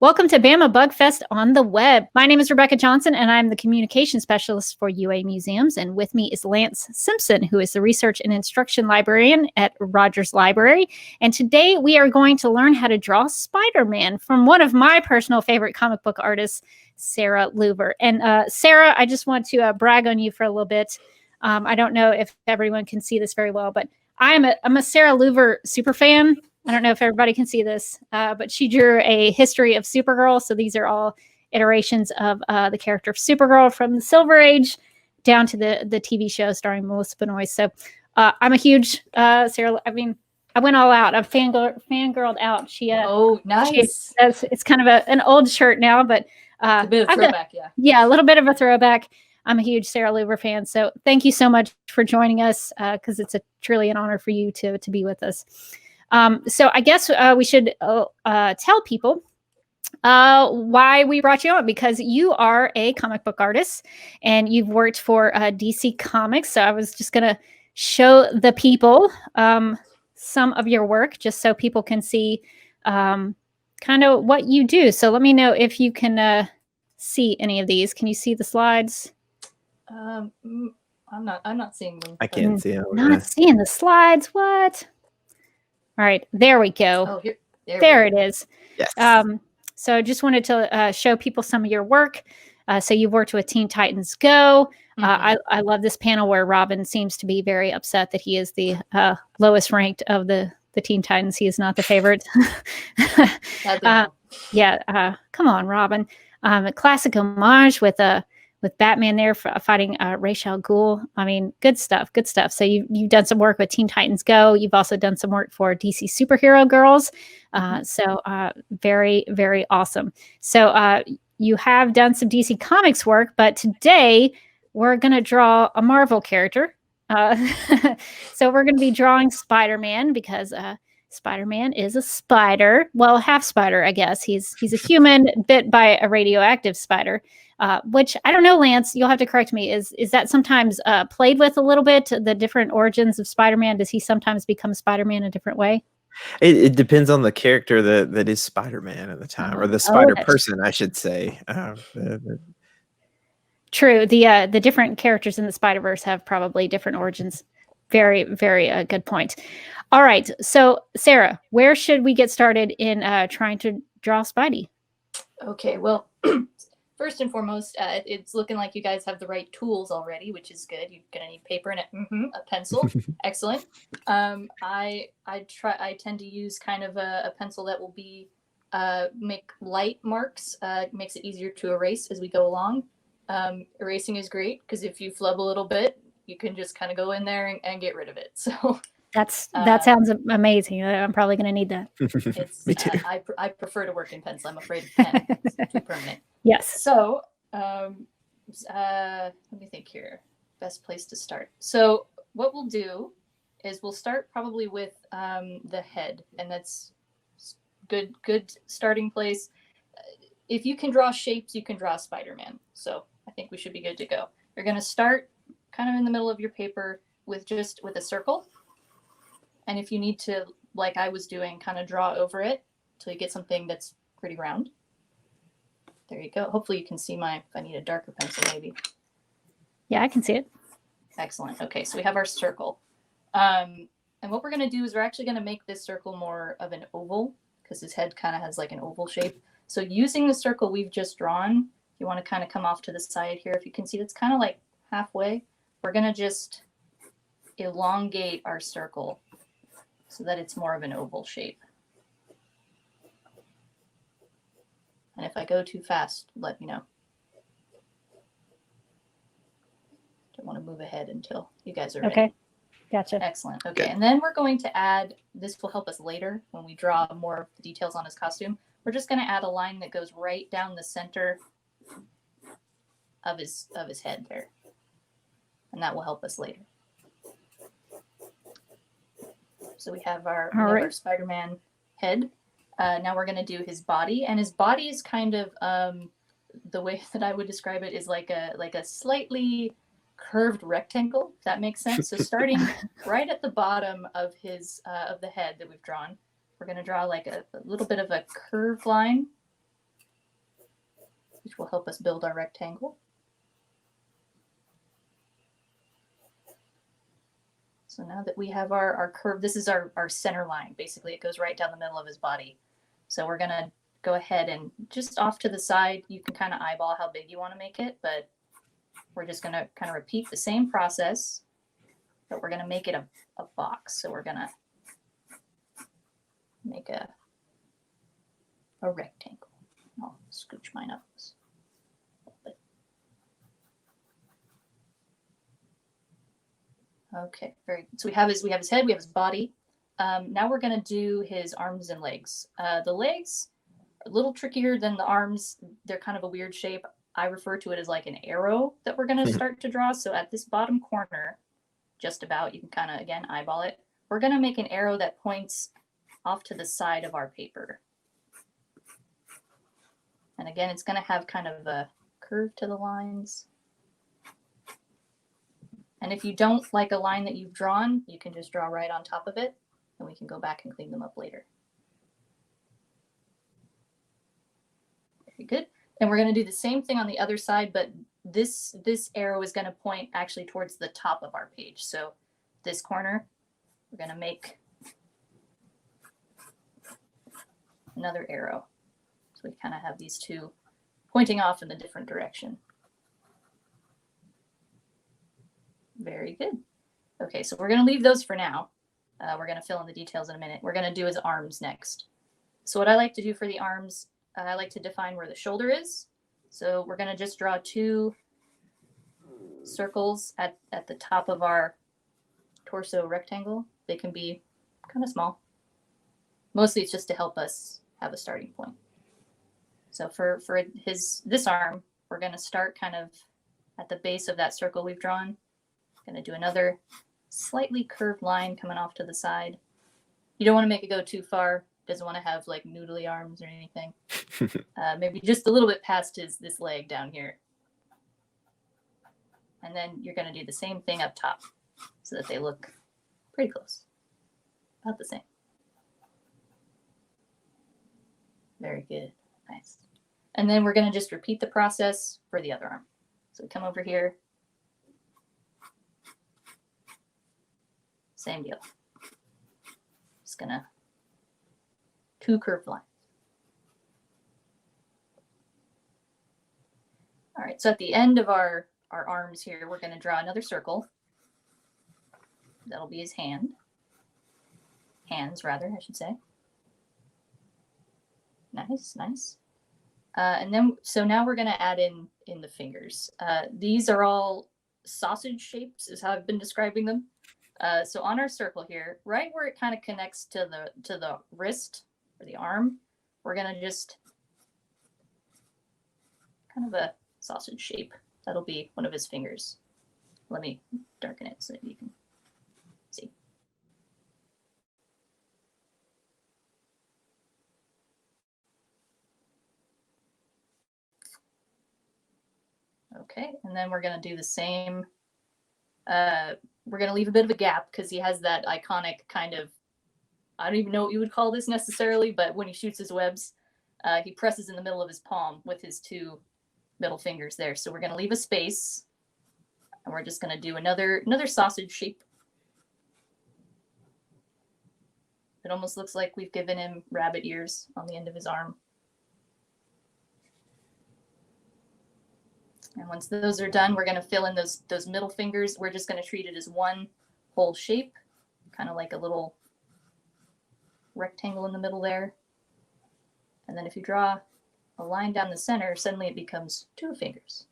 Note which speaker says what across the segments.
Speaker 1: Welcome to Bama Bug Fest on the web. My name is Rebecca Johnson, and I'm the communication specialist for UA Museums. And with me is Lance Simpson, who is the research and instruction librarian at Rogers Library. And today we are going to learn how to draw Spider-Man from one of my personal favorite comic book artists, Sarah Leuver. And Sarah, I just want to brag on you for a little bit. I don't know if everyone can see this very well, but I'm a Sarah Leuver super fan. I don't know if everybody can see this, but she drew a history of Supergirl. So these are all iterations of the character of Supergirl from the Silver Age down to the TV show starring Melissa Benoist. So I'm a huge Sarah. I mean, I went all out. I've fangirled out.
Speaker 2: Oh, nice.
Speaker 1: It's kind of an old shirt now, but
Speaker 2: a bit of throwback, yeah.
Speaker 1: Yeah, a little bit of a throwback. I'm a huge Sarah Leuver fan. So thank you so much for joining us because it's truly an honor for you to be with us. So I guess we should tell people why we brought you on, because you are a comic book artist and you've worked for DC Comics. So I was just going to show the people some of your work just so people can see kind of what you do. So let me know if you can see any of these. Can you see the slides?
Speaker 2: I'm not seeing them.
Speaker 3: I can't see them.
Speaker 1: Not seeing the slides. What? All right, there we go.
Speaker 2: Oh, here,
Speaker 1: there it is.
Speaker 3: Yes.
Speaker 1: So I just wanted to show people some of your work. So you've worked with Teen Titans Go. I love this panel where Robin seems to be very upset that he is the lowest ranked of the Teen Titans. He is not the favorite. Yeah, come on, Robin. A classic homage with Batman there fighting Ra's al Ghul. I mean, good stuff. So you've done some work with Teen Titans Go. You've also done some work for DC Superhero Girls. So very, very awesome. So you have done some DC Comics work, but today we're going to draw a Marvel character. So we're going to be drawing Spider-Man because Spider-Man is a spider. Well, half spider, I guess. He's a human bit by a radioactive spider. Which I don't know, Lance, you'll have to correct me. Is that sometimes played with a little bit, the different origins of Spider-Man? Does he sometimes become Spider-Man a different way?
Speaker 3: It depends on the character that is Spider-Man at the time, or the spider person, I should say.
Speaker 1: True. The different characters in the Spider-Verse have probably different origins. Very, very good point. All right. So, Sarah, where should we get started in trying to draw Spidey?
Speaker 2: Okay, well, first and fourmost, it's looking like you guys have the right tools already, which is good. You're gonna need paper and a pencil. Excellent. I tend to use kind of a pencil that will be make light marks. Makes it easier to erase as we go along. Erasing is great because if you flub a little bit, you can just kind of go in there and get rid of it. So
Speaker 1: that sounds amazing. I'm probably going to need that.
Speaker 3: Me too.
Speaker 2: I prefer to work in pencil. I'm afraid of pen. It's too permanent.
Speaker 1: Yes.
Speaker 2: So let me think here. Best place to start. So what we'll do is we'll start probably with the head, and that's good starting place. If you can draw shapes, you can draw Spider-Man. So I think we should be good to go. You're going to start kind of in the middle of your paper with a circle. And if you need to, like I was doing, kind of draw over it until you get something that's pretty round. There you go. Hopefully you can see if I need a darker pencil maybe.
Speaker 1: Yeah, I can see it.
Speaker 2: Excellent. Okay, so we have our circle. And what we're going to do is we're actually going to make this circle more of an oval because his head kind of has like an oval shape. So using the circle we've just drawn, you want to kind of come off to the side here. If you can see, it's kind of like halfway. We're going to just elongate our circle so that it's more of an oval shape. And if I go too fast, let me know. Don't want to move ahead until you guys are ready.
Speaker 1: Okay, gotcha.
Speaker 2: Excellent. Okay, and then we're going to add, this will help us later when we draw more of the details on his costume. We're just going to add a line that goes right down the center of his head there. And that will help us later. So we have our Spider-Man head. Now we're going to do his body, and his body is kind of the way that I would describe it is like a slightly curved rectangle, if that makes sense. So starting right at the bottom of the head that we've drawn, we're going to draw like a little bit of a curved line which will help us build our rectangle. So now that we have our curve, this is our center line. Basically, it goes right down the middle of his body. So we're going to go ahead and just off to the side, you can kind of eyeball how big you want to make it, but we're just going to kind of repeat the same process, but we're going to make it a box. So we're going to make a rectangle. I'll scooch mine up. Okay, very good. So we have his head, we have his body. Now we're going to do his arms and legs. The legs are a little trickier than the arms. They're kind of a weird shape. I refer to it as like an arrow that we're going to start to draw. So at this bottom corner, just about, you can kind of, again, eyeball it. We're going to make an arrow that points off to the side of our paper. And again, it's going to have kind of a curve to the lines. And if you don't like a line that you've drawn, you can just draw right on top of it, and we can go back and clean them up later. Very good. And we're going to do the same thing on the other side, but this arrow is going to point actually towards the top of our page. So this corner, we're going to make another arrow. So we kind of have these two pointing off in a different direction. Very good. Okay, so we're going to leave those for now. We're going to fill in the details in a minute. We're going to do his arms next. So what I like to do for the arms, I like to define where the shoulder is. So we're going to just draw 2 circles at the top of our torso rectangle. They can be kind of small. Mostly it's just to help us have a starting point. So for this arm, we're going to start kind of at the base of that circle we've drawn. Going to do another slightly curved line coming off to the side. You don't want to make it go too far. Doesn't want to have like noodly arms or anything. Maybe just a little bit past this leg down here. And then you're going to do the same thing up top so that they look pretty close. About the same. Very good. Nice. And then we're going to just repeat the process for the other arm. So we come over here. Same deal. Just gonna 2 curved lines. All right, so at the end of our arms here, we're gonna draw another circle. That'll be his hands rather, I should say. Nice, nice. And then, so now we're gonna add in the fingers. These are all sausage shapes is how I've been describing them. So on our circle here, right where it kind of connects to the wrist or the arm, we're going to just kind of a sausage shape. That'll be one of his fingers. Let me darken it so that you can see. Okay, and then we're going to do the same. We're going to leave a bit of a gap because he has that iconic kind of, I don't even know what you would call this necessarily, but when he shoots his webs, he presses in the middle of his palm with his 2 middle fingers there. So we're going to leave a space, and we're just going to do another sausage shape. It almost looks like we've given him rabbit ears on the end of his arm. And once those are done, we're going to fill in those middle fingers. We're just going to treat it as one whole shape, kind of like a little rectangle in the middle there. And then if you draw a line down the center, suddenly it becomes 2 fingers.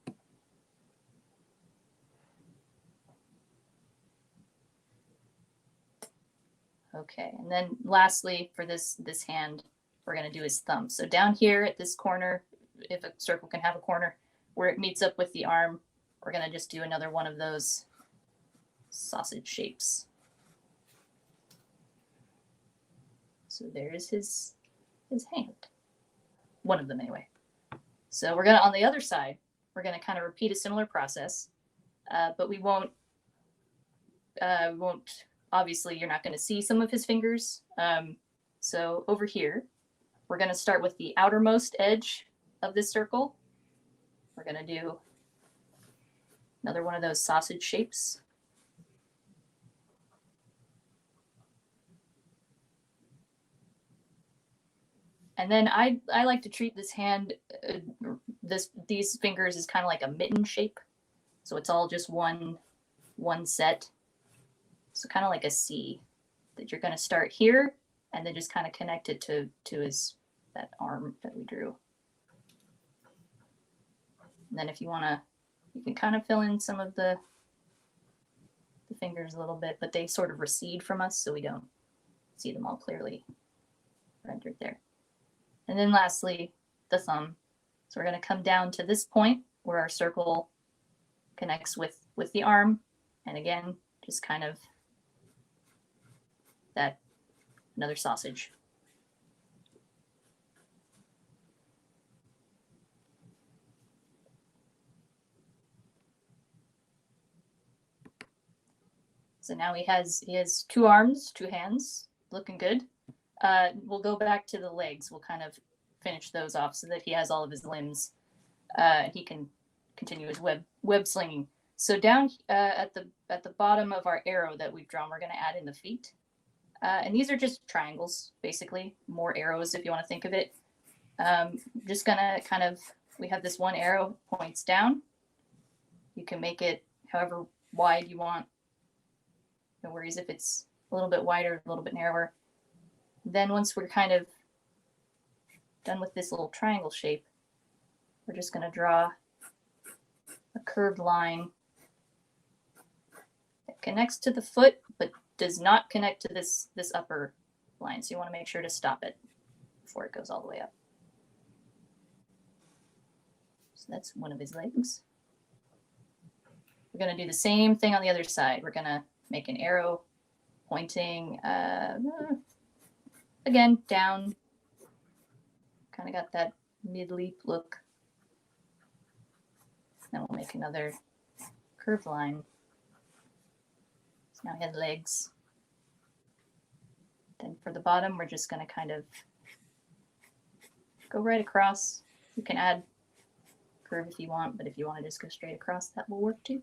Speaker 2: Okay, and then lastly, for this hand, we're going to do his thumb. So down here at this corner, if a circle can have a corner, where it meets up with the arm, we're going to just do another one of those sausage shapes. So there's his hand. One of them anyway. So we're going to, on the other side, we're going to kind of repeat a similar process, but we won't, obviously you're not going to see some of his fingers. So over here, we're going to start with the outermost edge of this circle. we're going to do another one of those sausage shapes. And then I like to treat this hand, these fingers as kind of like a mitten shape. So it's all just one set. So kind of like a C that you're going to start here and then just kind of connect it to that arm that we drew. And then if you want to, you can kind of fill in some of the fingers a little bit, but they sort of recede from us so we don't see them all clearly rendered there. And then lastly, the thumb. So we're going to come down to this point where our circle connects with the arm. And again, just kind of that, another sausage. So now he has 2 arms, 2 hands, looking good. We'll go back to the legs. We'll kind of finish those off so that he has all of his limbs. And he can continue his web slinging. So down at the bottom of our arrow that we've drawn, we're going to add in the feet. And these are just triangles, basically, more arrows if you want to think of it. Just going to kind of, we have this one arrow points down. You can make it however wide you want. No worries if it's a little bit wider, a little bit narrower. Then once we're kind of done with this little triangle shape, we're just going to draw a curved line that connects to the foot, but does not connect to this upper line. So you want to make sure to stop it before it goes all the way up. So that's one of his legs. We're going to do the same thing on the other side. We're going to make an arrow pointing, again, down. Kind of got that mid-leap look. Then we'll make another curved line. So now he has legs. Then for the bottom, we're just going to kind of go right across. You can add curve if you want, but if you want to just go straight across, that will work too.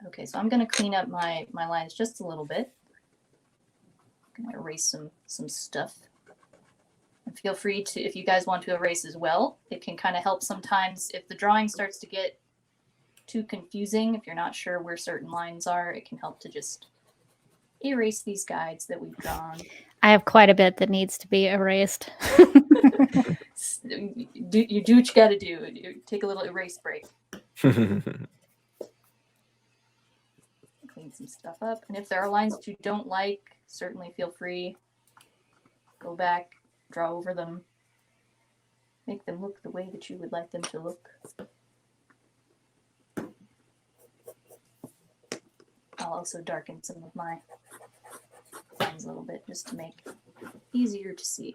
Speaker 2: Okay, so I'm going to clean up my lines just a little bit. I'm going to erase some stuff. And feel free to, if you guys want to erase as well, it can kind of help sometimes if the drawing starts to get too confusing, if you're not sure where certain lines are, it can help to just erase these guides that we've drawn.
Speaker 1: I have quite a bit that needs to be erased.
Speaker 2: You do what you got to do. Take a little erase break. Clean some stuff up. And if there are lines that you don't like, certainly feel free. Go back, draw over them. Make them look the way that you would like them to look. I'll also darken some of my lines a little bit just to make it easier to see.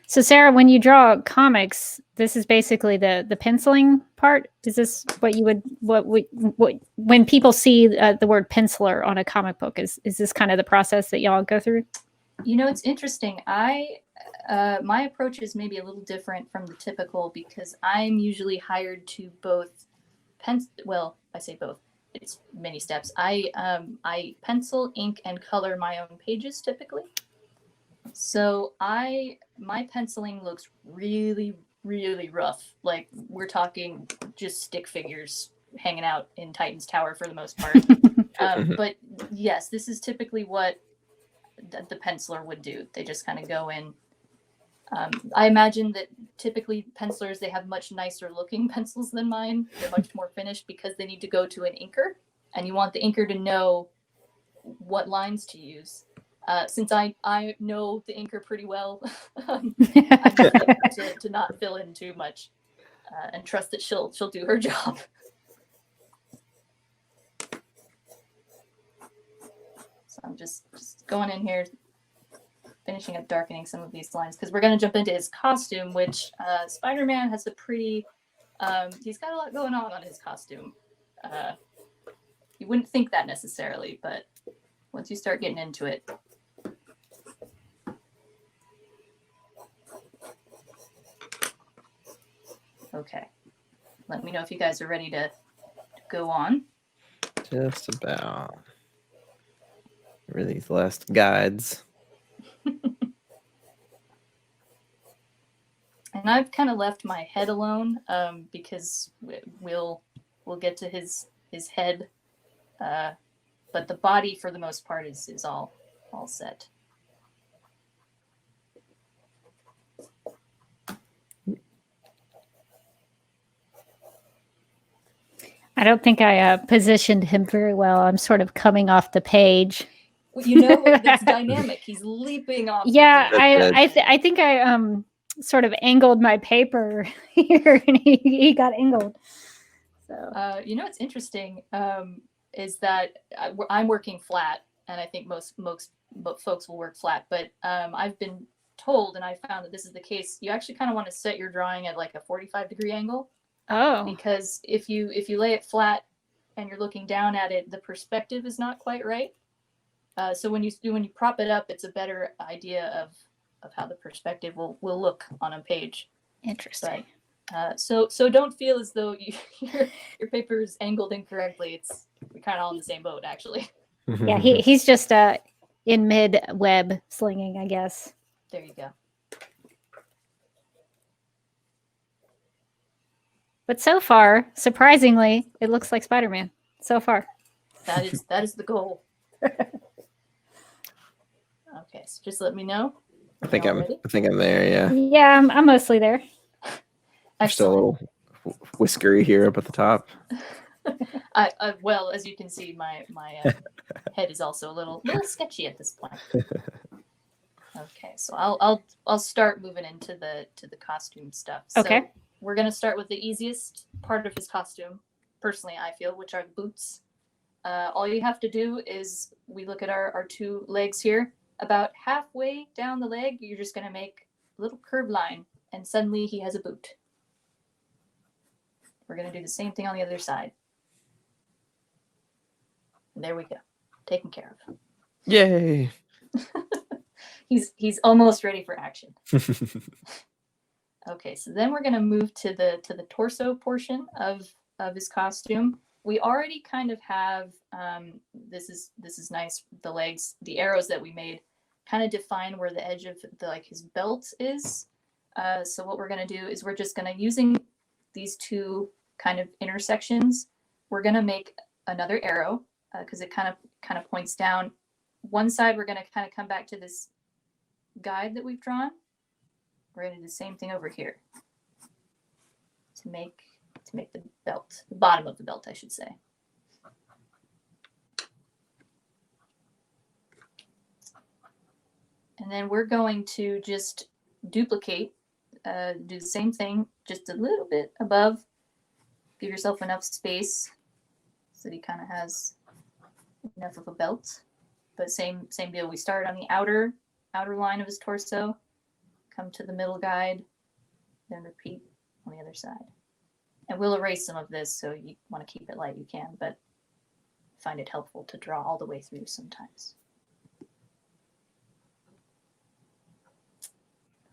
Speaker 1: So Sarah, when you draw comics, this is basically the penciling part. Is this what you would what when people see the word penciler on a comic book? Is this kind of the process that y'all go through?
Speaker 2: You know, it's interesting. My approach is maybe a little different from the typical because I'm usually hired to both well, I say both. It's many steps. I pencil, ink, and color my own pages typically. So my penciling looks really, really rough. Like we're talking just stick figures hanging out in Titan's Tower for the most part. But yes, this is typically what the penciler would do. They just kind of go in. I imagine that typically pencilers, they have much nicer looking pencils than mine. They're much more finished because they need to go to an inker and you want the inker to know what lines to use. Since I know the inker pretty well, I'm just to not fill in too much and trust that she'll do her job. So I'm just going in here, finishing up darkening some of these lines because we're going to jump into his costume, which Spider-Man has a pretty, he's got a lot going on his costume. You wouldn't think that necessarily, but once you start getting into it, know if you guys are ready to go on.
Speaker 3: Just about. Really, these last guides.
Speaker 2: And I've kind of left my head alone because we'll get to his head, but the body for the most part is all set.
Speaker 1: I don't think I positioned him very well. I'm sort of coming off the page.
Speaker 2: Well, you know, it's dynamic. He's leaping off.
Speaker 1: Yeah,
Speaker 2: the page.
Speaker 1: I think I sort of angled my paper here, and he got angled. So
Speaker 2: you know what's interesting is that I'm working flat, and I think most folks will work flat. But I've been told, and I found that this is the case. You actually kind of want to set your drawing at like a 45-degree angle.
Speaker 1: Oh.
Speaker 2: Because if you lay it flat and you're looking down at it, the perspective is not quite right. So when you prop it up, it's a better idea of how the perspective will look on a page.
Speaker 1: Interesting.
Speaker 2: But, so don't feel as though your paper is angled incorrectly. We're kind of all in the same boat, actually.
Speaker 1: Yeah, he's just in mid web slinging, I guess.
Speaker 2: There you go.
Speaker 1: But so far, surprisingly, it looks like Spider-Man. So far.
Speaker 2: That is the goal. Okay, so just let me know.
Speaker 3: I think I'm there. Yeah.
Speaker 1: Yeah, I'm mostly there.
Speaker 3: I'm still a little whiskery here up at the top.
Speaker 2: Well, as you can see, my head is also a little sketchy at this point. Okay, so I'll start moving into the costume stuff. So
Speaker 1: okay.
Speaker 2: We're gonna start with the easiest part of his costume, personally, I feel, which are the boots. All you have to do is we look at our two legs here. About halfway down the leg, you're just gonna make a little curved line, and suddenly he has a boot. We're gonna do the same thing on the other side. And there we go, taken care of.
Speaker 3: Yay!
Speaker 2: He's almost ready for action. Okay, so then we're going to move to the torso portion of his costume. We already kind of have this is nice. The legs, the arrows that we made, kind of define where the edge of his belt is. So what we're going to do is we're just going to, using these two kind of intersections, we're going to make another arrow because it kind of points down. One side we're going to kind of come back to this guide that we've drawn. We're going to do the same thing over here to make the belt, the bottom of the belt, I should say. And then we're going to just duplicate, do the same thing, just a little bit above. Give yourself enough space so that he kind of has enough of a belt. But same deal. We start on the outer line of his torso. Come to the middle guide, then repeat on the other side. And we'll erase some of this, so you want to keep it light, you can, but find it helpful to draw all the way through sometimes.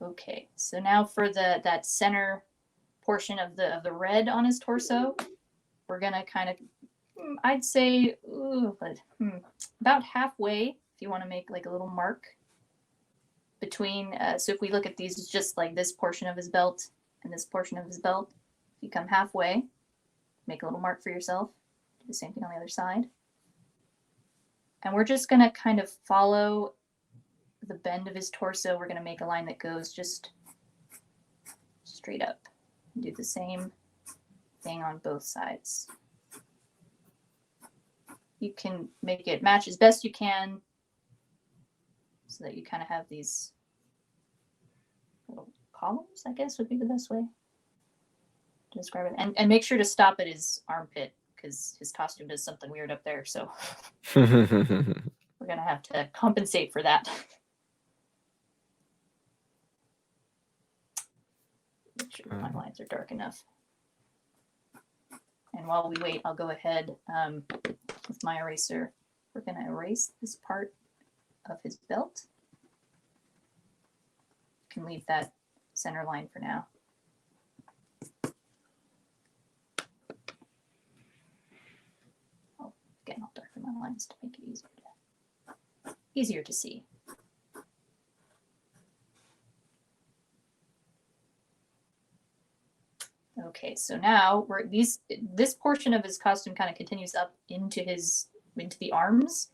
Speaker 2: Okay, so now for that center portion of the red on his torso, we're gonna kind of, I'd say, about halfway, if you want to make like a little mark between, so if we look at these, it's just like this portion of his belt and this portion of his belt. If you come halfway, make a little mark for yourself. Do the same thing on the other side. And we're just going to kind of follow the bend of his torso. We're going to make a line that goes just straight up. And do the same thing on both sides. You can make it match as best you can, so that you kind of have these little columns, I guess would be the best way to describe it. And make sure to stop at his armpit, because his costume does something weird up there. So we're going to have to compensate for that. Make sure my lines are dark enough. And while we wait, I'll go ahead with my eraser. We're going to erase this part of his belt. Can leave that center line for now. darken my lines to make it easier to see. Okay, so now this portion of his costume kind of continues up into the arms.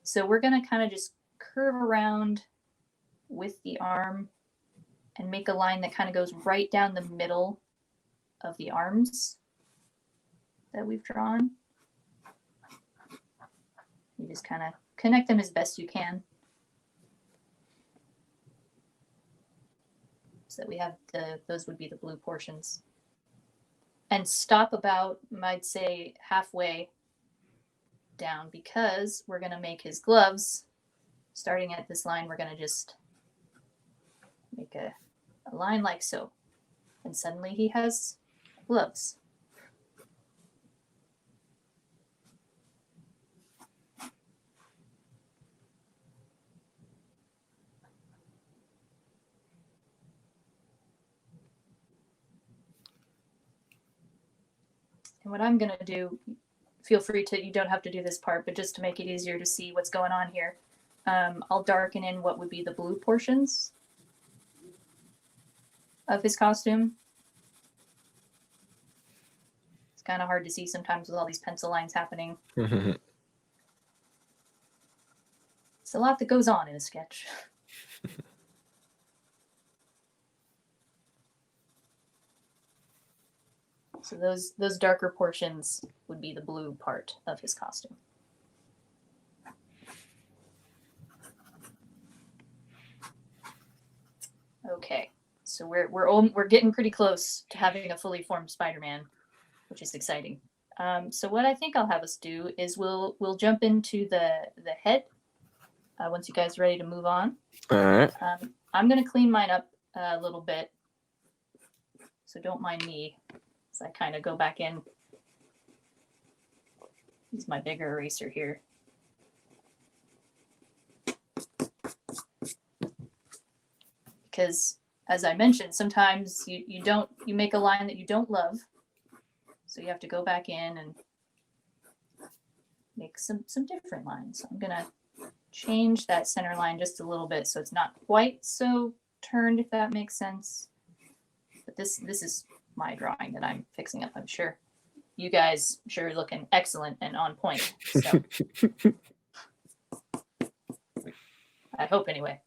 Speaker 2: So we're gonna kind of just curve around with the arm and make a line that kind of goes right down the middle of the arms that we've drawn. You just kind of connect them as best you can. So that we have those would be the blue portions. And stop about, I'd say, halfway down, because we're going to make his gloves. Starting at this line, we're going to just make a line like so. And suddenly he has gloves. And what I'm going to do, feel free to, you don't have to do this part, but just to make it easier to see what's going on here, I'll darken in what would be the blue portions of his costume. It's kind of hard to see sometimes with all these pencil lines happening. It's a lot that goes on in a sketch. So those darker portions would be the blue part of his costume. Okay, so we're getting pretty close to having a fully formed Spider-Man, which is exciting. So what I think I'll have us do is we'll jump into the head once you guys are ready to move on.
Speaker 3: All right.
Speaker 2: I'm gonna clean mine up a little bit, so don't mind me. So I kind of go back in. Use my bigger eraser here. Because as I mentioned, sometimes you make a line that you don't love. So you have to go back in and make some different lines. So I'm gonna change that center line just a little bit so it's not quite so turned, if that makes sense. But this is my drawing that I'm fixing up. I'm sure you guys are looking excellent and on point. So I hope anyway.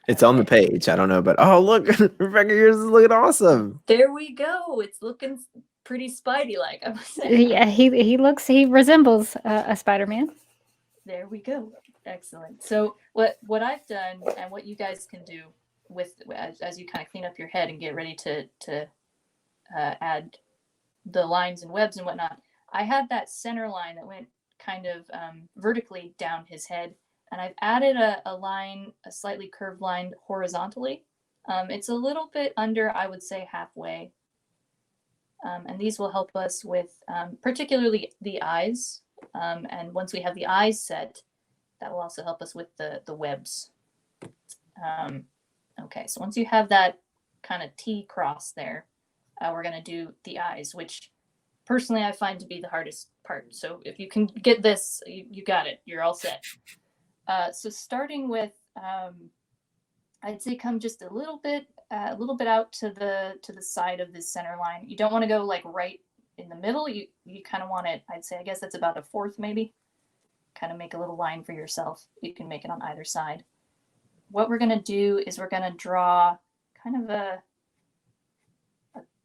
Speaker 3: It's on the page. I don't know, but oh look, Rebecca, yours is looking awesome.
Speaker 2: There we go. It's looking pretty Spidey-like, I must say.
Speaker 1: Yeah, he resembles a Spider-Man.
Speaker 2: There we go. Excellent. So what I've done and what you guys can do with as you kind of clean up your head and get ready to add the lines and webs and whatnot, I had that center line that went kind of vertically down his head, and I've added a line, a slightly curved line horizontally. It's a little bit under, I would say, halfway. And these will help us with particularly the eyes. And once we have the eyes set, that will also help us with the webs. Okay, so once you have that kind of T cross there, we're going to do the eyes, which personally I find to be the hardest part. So if you can get this, you got it. You're all set. So starting with, I'd say come just a little bit out to the side of this center line. You don't want to go like right in the middle. You kind of want it, I'd say, I guess that's about a fourth maybe. Kind of make a little line for yourself. You can make it on either side. What we're going to do is we're going to draw kind of a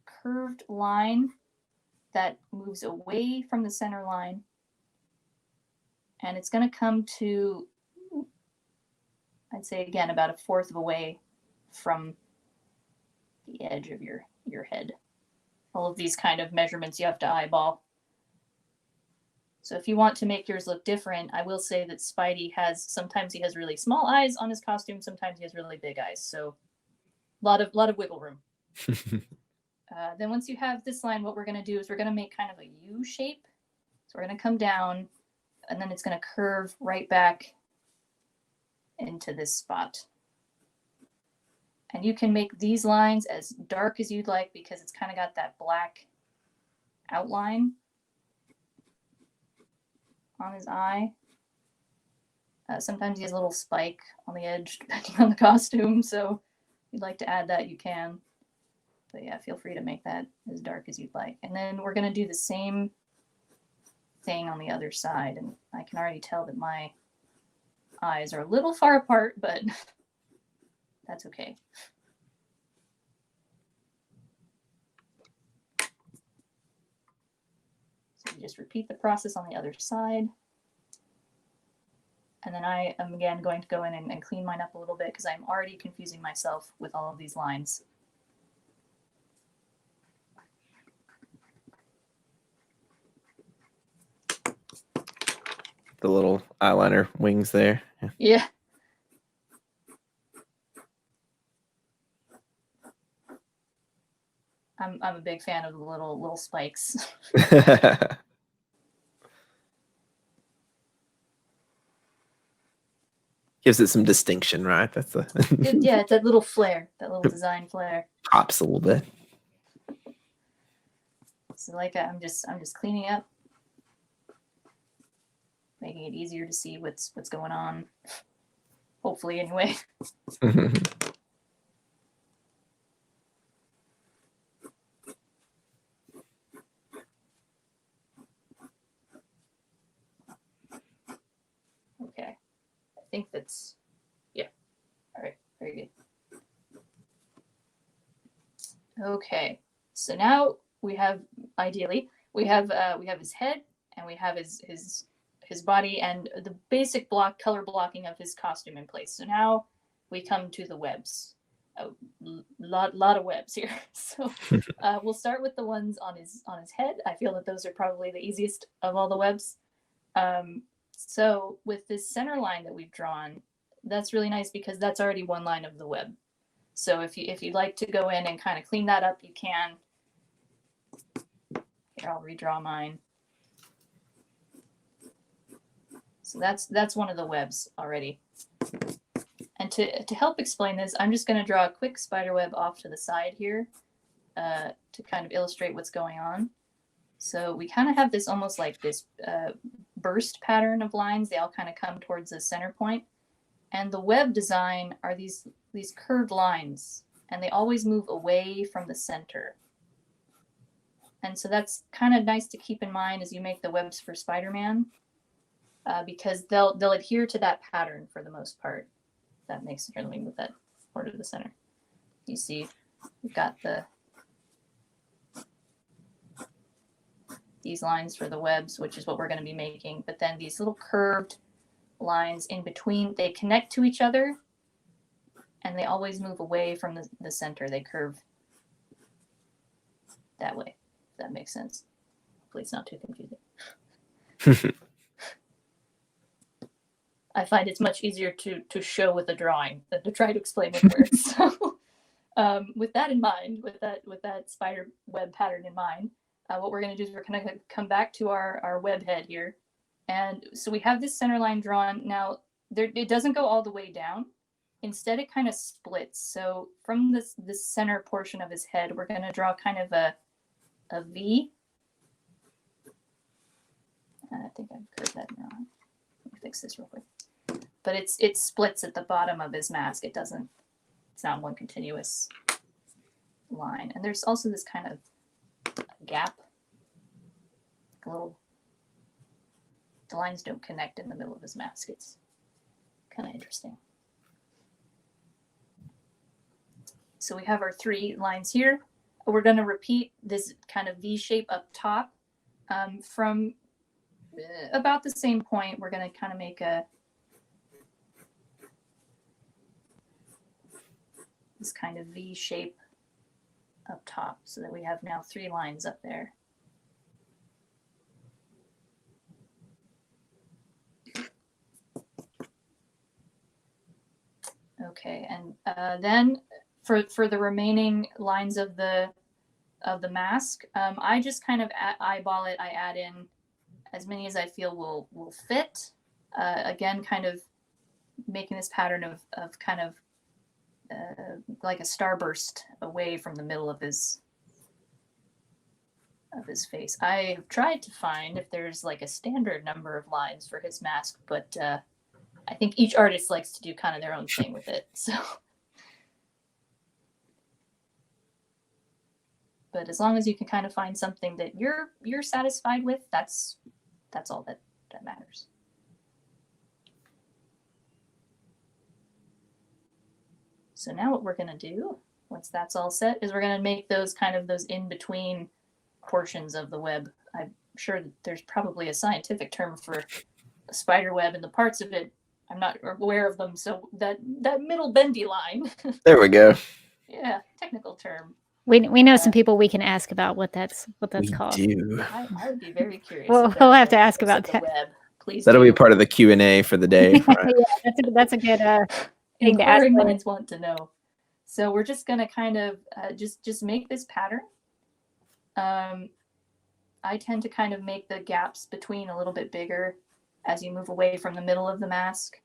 Speaker 2: curved line that moves away from the center line. And it's going to come to, I'd say again, about a fourth of a way from the edge of your head. All of these kind of measurements you have to eyeball. So if you want to make yours look different, I will say that Spidey sometimes he has really small eyes on his costume, sometimes he has really big eyes. So a lot of wiggle room. Then once you have this line, what we're going to do is we're going to make kind of a U shape. So we're going to come down, and then it's going to curve right back into this spot. And you can make these lines as dark as you'd like because it's kind of got that black outline. on his eye. Sometimes he has a little spike on the edge, depending on the costume. So if you'd like to add that, you can. But yeah, feel free to make that as dark as you'd like. And then we're going to do the same thing on the other side. And I can already tell that my eyes are a little far apart, but that's okay. So you just repeat the process on the other side. And then I am again going to go in and clean mine up a little bit because I'm already confusing myself with all of these lines.
Speaker 3: The little eyeliner wings there.
Speaker 2: Yeah. I'm a big fan of the little spikes.
Speaker 3: Gives it some distinction, right? That's the
Speaker 2: Yeah, it's that little flair, that little design flair.
Speaker 3: pops a little bit.
Speaker 2: So like I'm just cleaning up, making it easier to see what's going on. Hopefully, anyway. Okay, I think that's, yeah. All right, very good. Okay, so now we have, ideally, we have his head and we have his body and the basic color blocking of his costume in place. So now we come to the webs. A lot of webs here. So we'll start with the ones on his head. I feel that those are probably the easiest of all the webs. So with this center line that we've drawn, that's really nice because that's already one line of the web. So if you'd like to go in and kind of clean that up, you can. Here, I'll redraw mine. So that's one of the webs already. And to help explain this, I'm just going to draw a quick spider web off to the side here to kind of illustrate what's going on. So we kind of have this almost like this burst pattern of lines. They all kind of come towards the center point. And the web design are these curved lines, and they always move away from the center. And so that's kind of nice to keep in mind as you make the webs for Spider-Man, because they'll adhere to that pattern for the most part. That makes sense. Let me move that more to the center. You see, we've got these lines for the webs, which is what we're going to be making. But then these little curved lines in between, they connect to each other, and they always move away from the center. They curve that way, if that makes sense. Hopefully it's not too confusing. I find it's much easier to show with a drawing than to try to explain with words. So with that in mind, with that spider web pattern in mind, what we're going to do is we're going to come back to our web head here. And so we have this center line drawn. Now, it doesn't go all the way down. Instead, it kind of splits. So from this center portion of his head, we're going to draw kind of a V. I think I've curved that wrong. Let me fix this real quick. But it splits at the bottom of his mask. It's not one continuous line. And there's also this kind of gap, like a little. The lines don't connect in the middle of his mask. It's kind of interesting. So we have our 3 lines here. We're going to repeat this kind of V shape up top. From about the same point, we're going to kind of make this kind of V shape up top so that we have now 3 lines up there. Okay, and then for the remaining lines of the mask, I just kind of eyeball it. I add in as many as I feel will fit. Again, kind of making this pattern of kind of like a starburst away from the middle of his of his face. I have tried to find if there's like a standard number of lines for his mask, but I think each artist likes to do kind of their own thing with it. So, but as long as you can kind of find something that you're satisfied with, that's all that matters. So now what we're going to do, once that's all set, is we're going to make those kind of those in-between portions of the web. I'm sure that there's probably a scientific term for a spider web, and the parts of it, I'm not aware of them. So that middle bendy line.
Speaker 3: There we go.
Speaker 2: Yeah, technical term.
Speaker 1: We know some people we can ask about what that's called.
Speaker 3: Do.
Speaker 2: I would be very curious.
Speaker 1: We'll have to ask about that.
Speaker 2: Web. Please.
Speaker 3: That'll be part of the Q&A for the day. Right.
Speaker 1: Yeah, that's a good thing to ask.
Speaker 2: Inquiring minds want to know. So we're just gonna kind of just make this pattern. I tend to kind of make the gaps between a little bit bigger as you move away from the middle of the mask.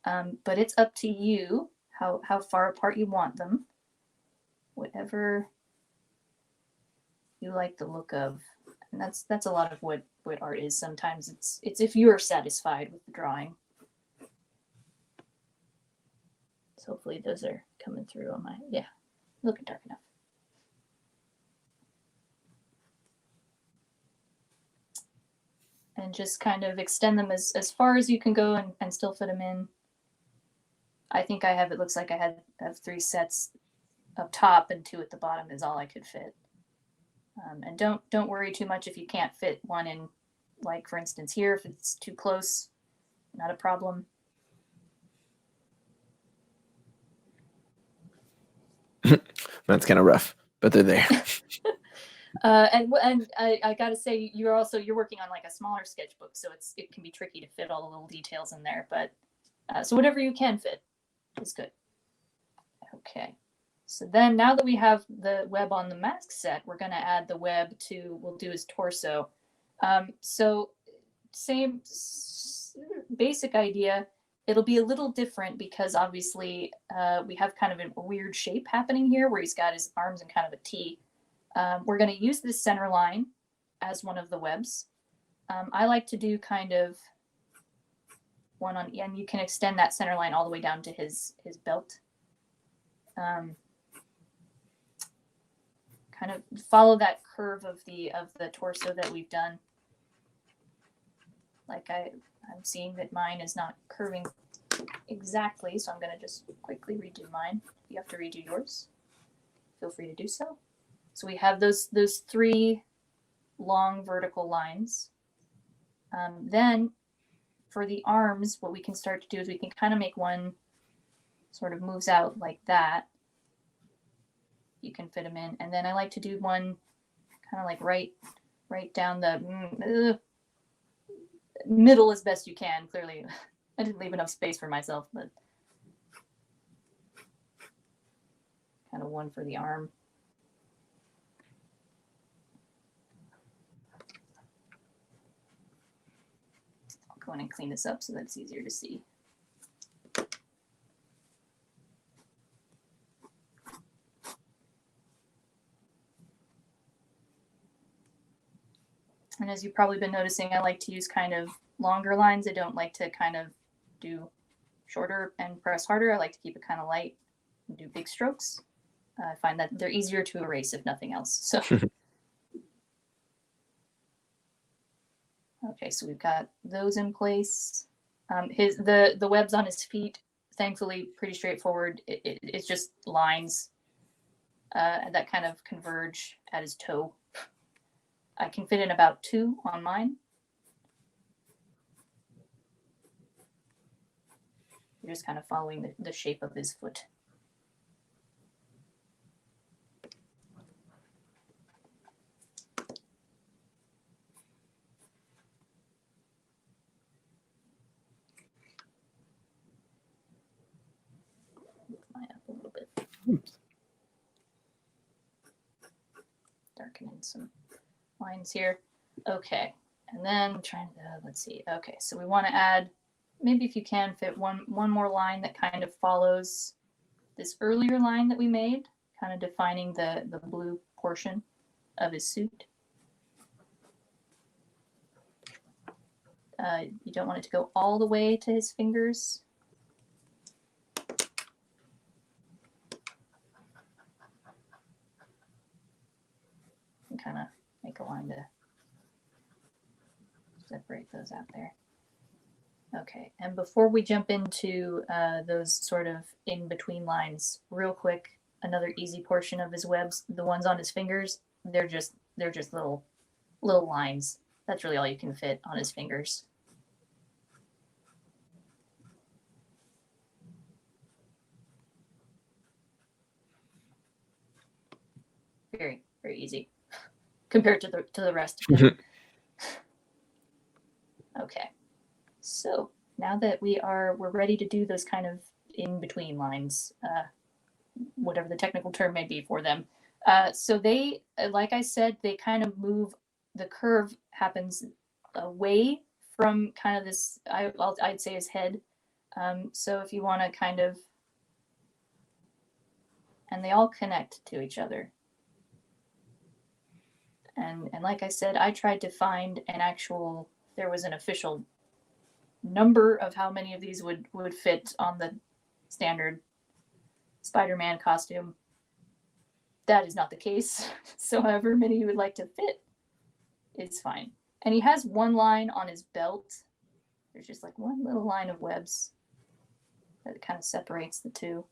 Speaker 2: But it's up to you how far apart you want them. Whatever you like the look of. And that's a lot of what art is. Sometimes it's if you're satisfied with the drawing. So hopefully those are coming through on my, yeah, looking dark enough. And just kind of extend them as far as you can go and still fit them in. I think I have, it looks like I have 3 sets up top and 2 at the bottom is all I could fit. And don't worry too much if you can't fit one in, like for instance here, if it's too close, not a problem.
Speaker 3: That's kind of rough, but they're there.
Speaker 2: And I gotta say, you're working on like a smaller sketchbook, so it can be tricky to fit all the little details in there. But so whatever you can fit is good. Okay. So then now that we have the web on the mask set, we're going to add the web to, we'll do his torso. So same basic idea. It'll be a little different because obviously we have kind of a weird shape happening here where he's got his arms in kind of a T. We're going to use this center line as one of the webs. I like to do kind of one on, and you can extend that center line all the way down to his belt. Kind of follow that curve of the torso that we've done. Like I'm seeing that mine is not curving exactly, so I'm going to just quickly redo mine. If you have to redo yours, feel free to do so. So we have those 3 long vertical lines. Then for the arms, what we can start to do is we can kind of make one sort of moves out like that. You can fit them in, and then I like to do one kind of like right down the middle as best you can. Clearly, I didn't leave enough space for myself, but kind of one for the arm. I'll go in and clean this up so that it's easier to see. And as you've probably been noticing, I like to use kind of longer lines. I don't like to kind of do shorter and press harder. I like to keep it kind of light and do big strokes. I find that they're easier to erase if nothing else. So, okay, so we've got those in place. The webs on his feet, thankfully, pretty straightforward. It's just lines that kind of converge at his toe. I can fit in about 2 on mine. You're just kind of following the shape of his foot. Move mine up a little bit.
Speaker 3: Oops.
Speaker 2: Darken in some lines here. Okay, and then I'm trying to, let's see. Okay, so we want to add, maybe if you can fit one more line that kind of follows this earlier line that we made, kind of defining the blue portion of his suit. You don't want it to go all the way to his fingers. And kind of make a line to separate those out there. Okay, and before we jump into those sort of in-between lines, real quick, another easy portion of his webs, the ones on his fingers, they're just little lines. That's really all you can fit on his fingers. Very, very easy compared to the rest of them. Okay. So now that we're ready to do those kind of in-between lines, whatever the technical term may be for them. So they, like I said, they kind of move, the curve happens away from kind of this, I'd say his head. So if you want to kind of, and they all connect to each other. And like I said, I tried to find there was an official number of how many of these would fit on the standard Spider-Man costume. That is not the case. So however many you would like to fit, it's fine. And he has one line on his belt. There's just like one little line of webs that kind of separates the two.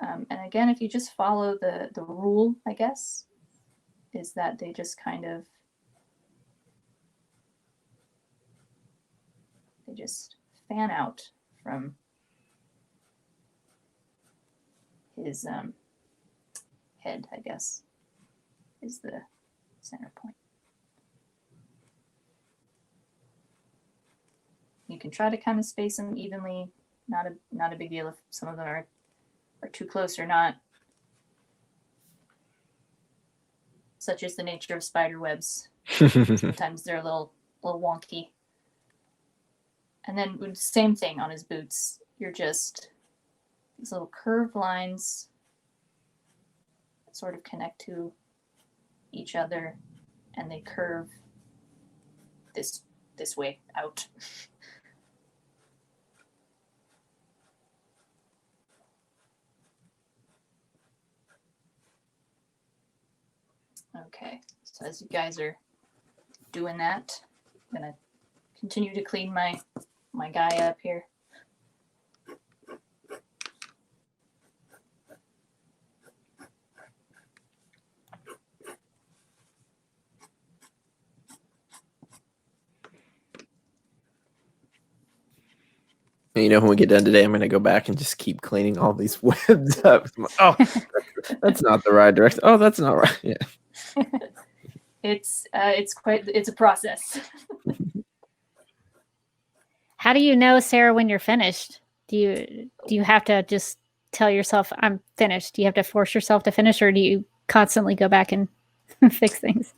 Speaker 2: And again, if you just follow the rule, I guess, is that they just kind of, they just fan out from his head, I guess, is the center point. You can try to kind of space them evenly. Not a big deal if some of them are too close or not. Such is the nature of spider webs. Sometimes they're a little wonky. And then same thing on his boots. You're just these little curved lines that sort of connect to each other, and they curve this way out. Okay, so as you guys are doing that, I'm gonna continue to clean my guy up here.
Speaker 3: You know, when we get done today, I'm going to go back and just keep cleaning all these webs up. Oh, that's not the right direction. Oh, that's not right. Yeah.
Speaker 2: It's a process.
Speaker 1: How do you know, Sarah, when you're finished? Do you have to just tell yourself, I'm finished? Do you have to force yourself to finish, or do you constantly go back and fix things?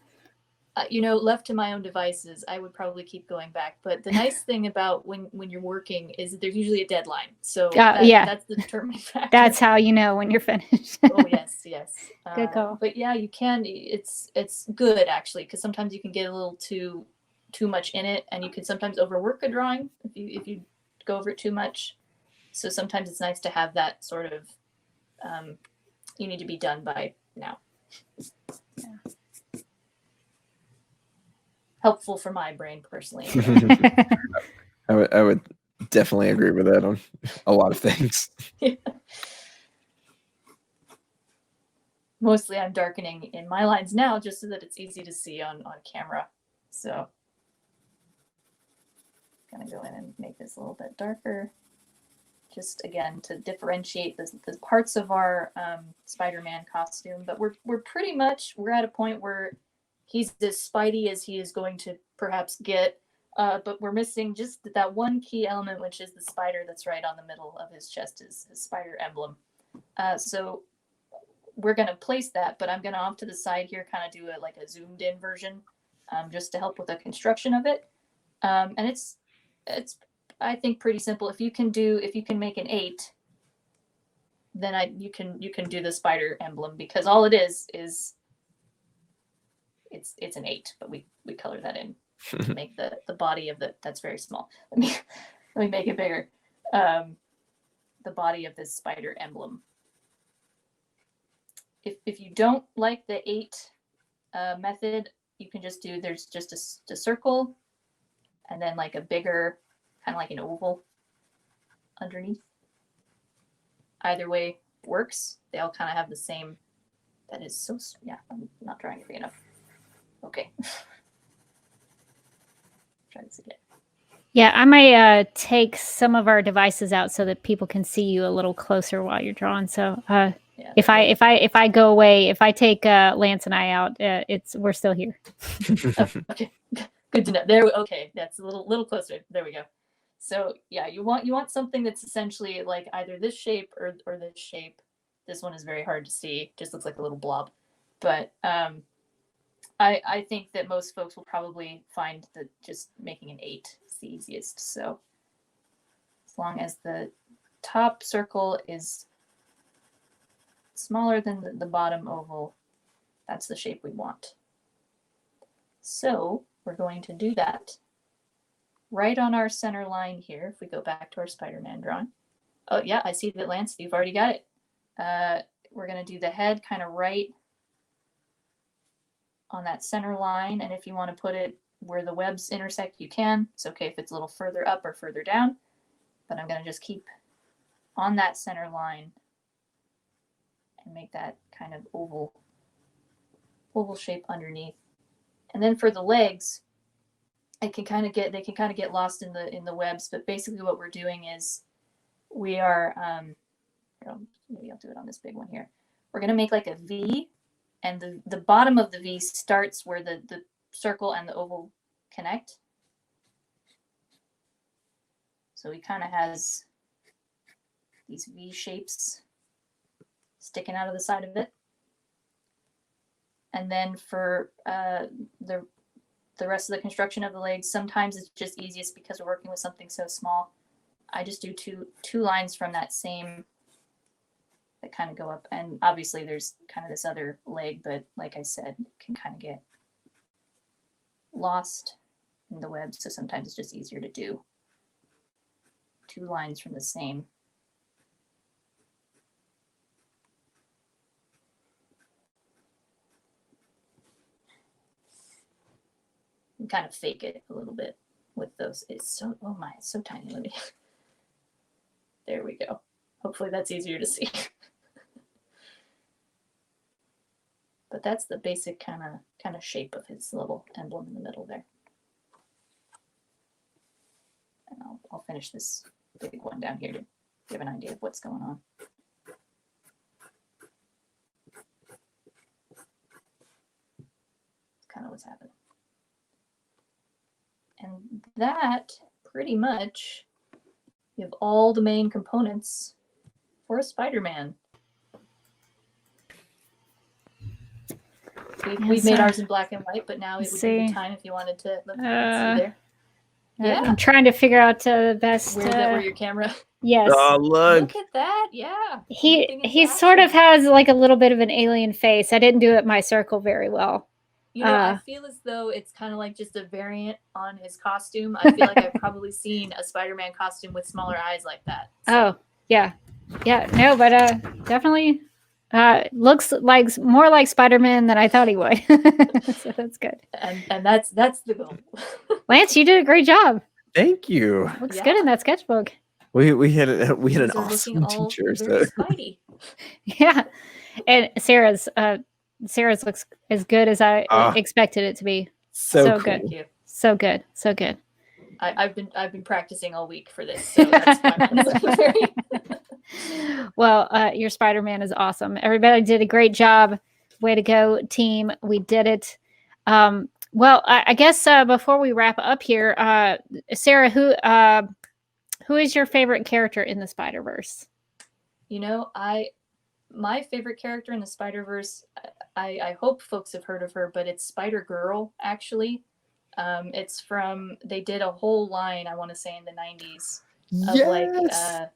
Speaker 2: Left to my own devices, I would probably keep going back. But the nice thing about when you're working is that there's usually a deadline. So that's the determining factor.
Speaker 1: That's how you know when you're finished.
Speaker 2: Oh, yes.
Speaker 1: Good call.
Speaker 2: But yeah, you can. It's good, actually, because sometimes you can get a little too much in it, and you can sometimes overwork a drawing if you go over it too much. So sometimes it's nice to have that sort of, you need to be done by now.
Speaker 1: Yeah.
Speaker 2: Helpful for my brain personally.
Speaker 3: I would definitely agree with that on a lot of things.
Speaker 2: Yeah. Mostly I'm darkening in my lines now just so that it's easy to see on camera. So I'm gonna go in and make this a little bit darker. Just again to differentiate the parts of our Spider-Man costume. But we're at a point where he's as Spidey as he is going to perhaps get, but we're missing just that one key element, which is the spider that's right on the middle of his chest, his spider emblem. So we're going to place that, but I'm going to off to the side here kind of do a zoomed in version just to help with the construction of it. And it's I think pretty simple. If you can make an 8, then you can do the spider emblem, because all it is it's an 8, but we color that in. make the body of that's very small. Let me make it bigger. The body of this spider emblem. If you don't like the 8 method, you can just do, there's just a circle and then like a bigger, kind of like an oval underneath. Either way works. They all kind of have the same. That is so, yeah, I'm not drawing it big enough. Okay. Try this again.
Speaker 1: Yeah, I might take some of our devices out so that people can see you a little closer while you're drawing. So
Speaker 2: Yeah,
Speaker 1: if I go away, if I take Lance and I out, we're still here.
Speaker 2: Okay, good to know. There, okay, that's a little closer. There we go. So yeah, you want something that's essentially like either this shape or this shape. This one is very hard to see; just looks like a little blob. But I think that most folks will probably find that just making an 8 is the easiest. So as long as the top circle is smaller than the bottom oval, that's the shape we want. So we're going to do that right on our center line here. If we go back to our Spider-Man drawing. Oh yeah, I see that, Lance, you've already got it. We're going to do the head kind of right on that center line, and if you want to put it where the webs intersect, you can. It's okay if it's a little further up or further down, but I'm going to just keep on that center line and make that kind of oval shape underneath. And then for the legs, they can kind of get lost in the webs, but basically what we're doing is we are maybe I'll do it on this big one here. We're going to make like a V, and the bottom of the V starts where the circle and the oval connect. So he kind of has these V shapes sticking out of the side of it. And then for the rest of the construction of the legs, sometimes it's just easiest because we're working with something so small. I just do two lines from that same that kind of go up, and obviously there's kind of this other leg, but like I said, it can kind of get lost in the web, so sometimes it's just easier to do 2 lines from the same. And kind of fake it a little bit with those. It's so, oh my, it's so tiny. Let me, there we go. Hopefully that's easier to see. But that's the basic kind of shape of his little emblem in the middle there. And I'll finish this big one down here to give an idea of what's going on. It's kind of what's happening. And that pretty much, you have all the main components for a Spider-Man. We've made ours in black and white, but now it would be the time if you wanted to let's see there. Yeah,
Speaker 1: I'm trying to figure out the best.
Speaker 2: Where your camera?
Speaker 1: Yes.
Speaker 3: Oh, look
Speaker 2: at that! Yeah.
Speaker 1: He sort of has like a little bit of an alien face. I didn't do it my circle very well.
Speaker 2: You know, I feel as though it's kind of like just a variant on his costume. I feel like I've probably seen a Spider-Man costume with smaller eyes like that. So.
Speaker 1: Oh, yeah. No, but definitely looks like more like Spider-Man than I thought he would. So that's good.
Speaker 2: And that's the goal.
Speaker 1: Lance, you did a great job.
Speaker 3: Thank you.
Speaker 1: Looks good in that sketchbook.
Speaker 3: We had an awesome teacher. So.
Speaker 1: Yeah, and Sarah's looks as good as I expected it to be. So cool. Good. So good. So good.
Speaker 2: I've been practicing all week for this, so that's fun.
Speaker 1: Well, your Spider-Man is awesome. Everybody did a great job. Way to go, team. We did it. Well, I guess before we wrap up here, Sarah, who is your favorite character in the Spider-Verse?
Speaker 2: You know, my favorite character in the Spider-Verse, I hope folks have heard of her, but it's Spider-Girl, actually. It's they did a whole line, I want to say in the 90s. Of
Speaker 3: yes!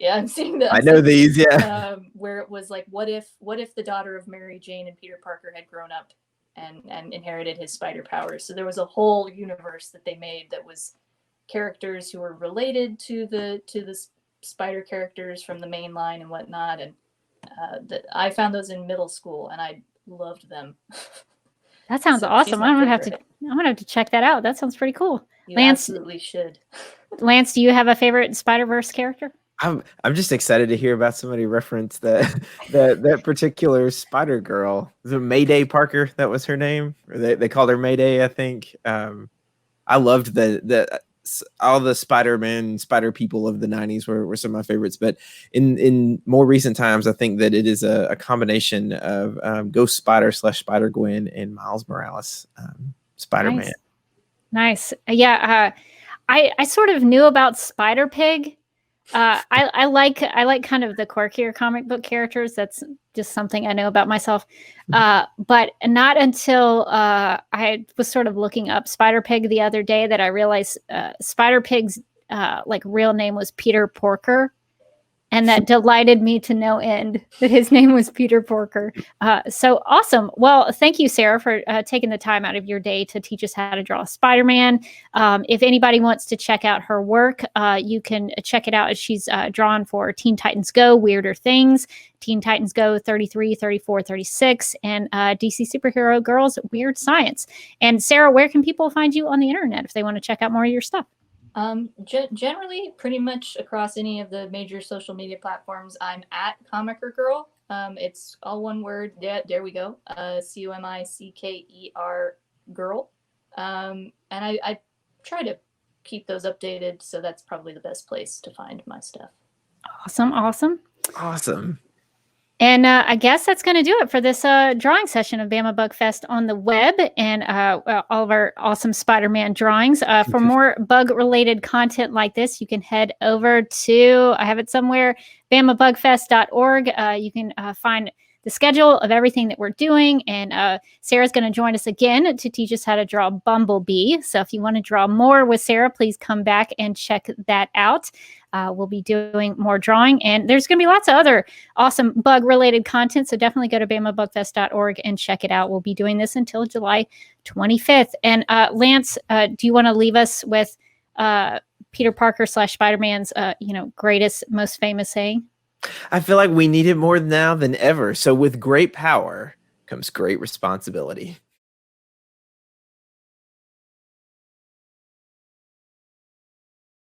Speaker 2: I'm seeing that.
Speaker 3: I know these, yeah.
Speaker 2: Where it was like, what if the daughter of Mary Jane and Peter Parker had grown up and inherited his spider powers. So there was a whole universe that they made that was characters who were related to the spider characters from the main line and whatnot. And that I found those in middle school, and I loved them.
Speaker 1: That sounds
Speaker 2: So she's
Speaker 1: awesome.
Speaker 2: my
Speaker 1: I'm gonna have to.
Speaker 2: favorite.
Speaker 1: I'm gonna have to check that out. That sounds pretty cool.
Speaker 2: You
Speaker 1: Lance,
Speaker 2: absolutely should.
Speaker 1: Lance, do you have a favorite Spider-Verse character?
Speaker 3: I'm just excited to hear about somebody reference that particular Spider Girl. The Mayday Parker, that was her name. Or they called her Mayday, I think. I loved all the Spider-Man, Spider people of the 90s were some of my favorites. But in more recent times, I think that it is a combination of Ghost Spider / Spider-Gwen and Miles Morales Spider-Man.
Speaker 1: Nice. Yeah. I sort of knew about Spider-Pig. I like kind of the quirkier comic book characters. That's just something I know about myself. But not until I was sort of looking up Spider-Pig the other day that I realized Spider-Pig's like real name was Peter Porker. And that delighted me to no end that his name was Peter Porker. So awesome. Well, thank you, Sarah, for taking the time out of your day to teach us how to draw Spider-Man. If anybody wants to check out her work, you can check it out as she's drawn for Teen Titans Go, Weirder Things, Teen Titans Go 33, 34, 36, and DC Superhero Girls, Weird Science. And Sarah, where can people find you on the internet if they want to check out more of your stuff?
Speaker 2: Generally, pretty much across any of the major social media platforms, I'm at Comicer Girl. It's all one word. There we go. COMICKER Girl. And I try to keep those updated, so that's probably the best place to find my stuff.
Speaker 1: Awesome. And I guess that's going to do it for this drawing session of Bama Bug Fest on the web and all of our awesome Spider-Man drawings. For more bug-related content like this, you can head over to, I have it somewhere, bamabugfest.org. You can find the schedule of everything that we're doing. And Sarah's going to join us again to teach us how to draw Bumblebee. So if you want to draw more with Sarah, please come back and check that out. We'll be doing more drawing, and there's going to be lots of other awesome bug-related content, so definitely go to bamabugfest.org and check it out. We'll be doing this until July 25th. And Lance, do you want to leave us with Peter Parker / Spider-Man's greatest, most famous saying?
Speaker 3: I feel like we need it more now than ever. So with great power comes great responsibility.